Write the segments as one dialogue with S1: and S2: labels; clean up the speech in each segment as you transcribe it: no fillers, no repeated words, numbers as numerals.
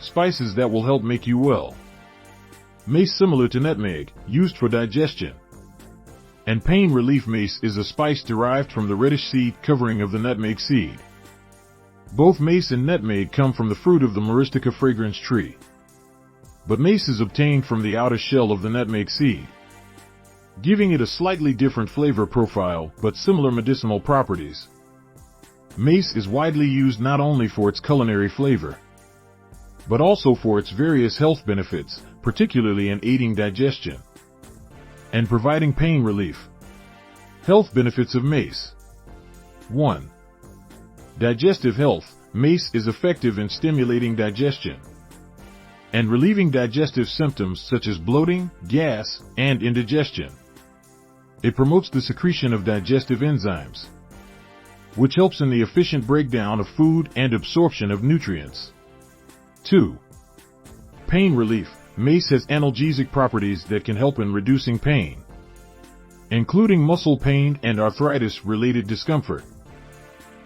S1: spices that will help make you well. Mace, similar to nutmeg, used for digestion. And pain relief. Mace is a spice derived from the reddish seed covering of the nutmeg seed. Both mace and nutmeg come from the fruit of the Myristica fragrans tree. But mace is obtained from the outer shell of the nutmeg seed, giving it a slightly different flavor profile but similar medicinal properties. Mace is widely used not only for its culinary flavor, but also for its various health benefits, particularly in aiding digestion and providing pain relief. Health benefits of mace. 1. Digestive health. Mace is effective in stimulating digestion and relieving digestive symptoms such as bloating, gas, and indigestion. It promotes the secretion of digestive enzymes, which helps in the efficient breakdown of food and absorption of nutrients. 2. Pain relief. Mace has analgesic properties that can help in reducing pain, including muscle pain and arthritis-related discomfort.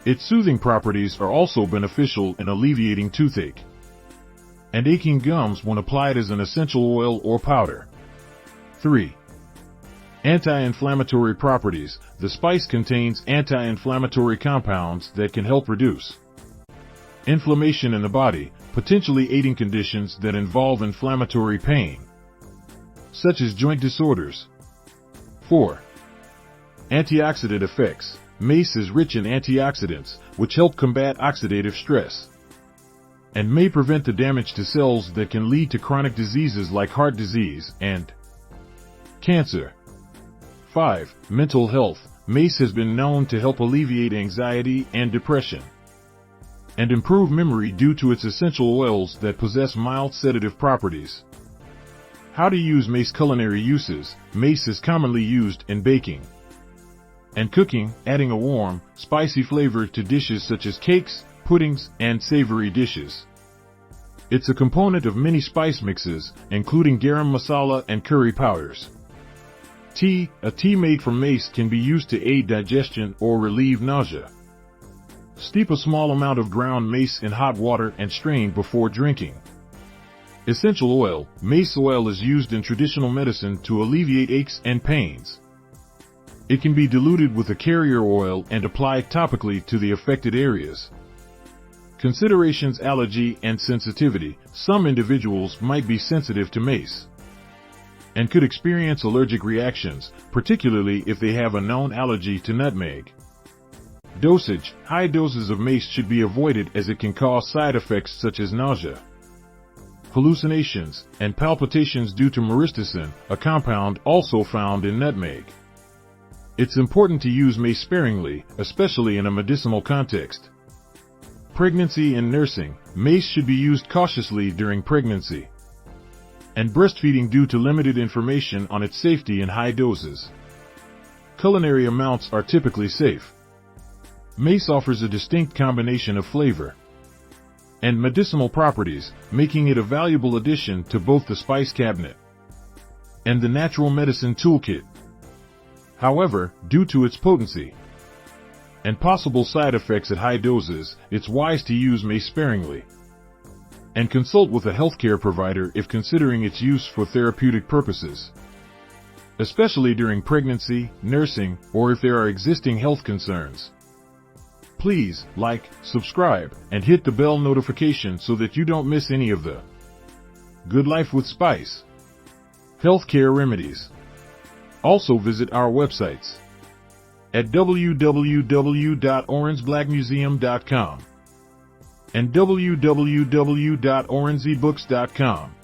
S1: Its soothing properties are also beneficial in alleviating toothache and aching gums when applied as an essential oil or powder. 3. Anti-inflammatory properties. The spice contains anti-inflammatory compounds that can help reduce inflammation in the body, potentially aiding conditions that involve inflammatory pain, such as joint disorders. 4. Antioxidant effects. Mace is rich in antioxidants, which help combat oxidative stress and may prevent the damage to cells that can lead to chronic diseases like heart disease and cancer. 5. Mental health. Mace has been known to help alleviate anxiety and depression and improve memory due to its essential oils that possess mild sedative properties. How to use mace. Culinary uses. Mace is commonly used in baking and cooking, adding a warm, spicy flavor to dishes such as cakes, puddings, and savory dishes. It's a component of many spice mixes, including garam masala and curry powders. Tea. A tea made from mace can be used to aid digestion or relieve nausea. Steep a small amount of ground mace in hot water and strain before drinking. Essential oil. Mace oil is used in traditional medicine to alleviate aches and pains. It can be diluted with a carrier oil and applied topically to the affected areas. Considerations. Allergy and sensitivity. Some individuals might be sensitive to mace and could experience allergic reactions, particularly if they have a known allergy to nutmeg. Dosage. High doses of mace should be avoided as it can cause side effects such as nausea, hallucinations, and palpitations due to myristicin, a compound also found in nutmeg. It's important to use mace sparingly, especially in a medicinal context. Pregnancy and nursing. Mace should be used cautiously during pregnancy and breastfeeding due to limited information on its safety in high doses. Culinary amounts are typically safe. Mace offers a distinct combination of flavor and medicinal properties, making it a valuable addition to both the spice cabinet and the natural medicine toolkit. However, due to its potency and possible side effects at high doses, it's wise to use mace sparingly and consult with a healthcare provider if considering its use for therapeutic purposes, especially during pregnancy, nursing, or if there are existing health concerns. Please like, subscribe, and hit the bell notification so that you don't miss any of the Good Life with Spice healthcare remedies. Also visit our websites at www.orangeblackmuseum.com and www.orangebooks.com.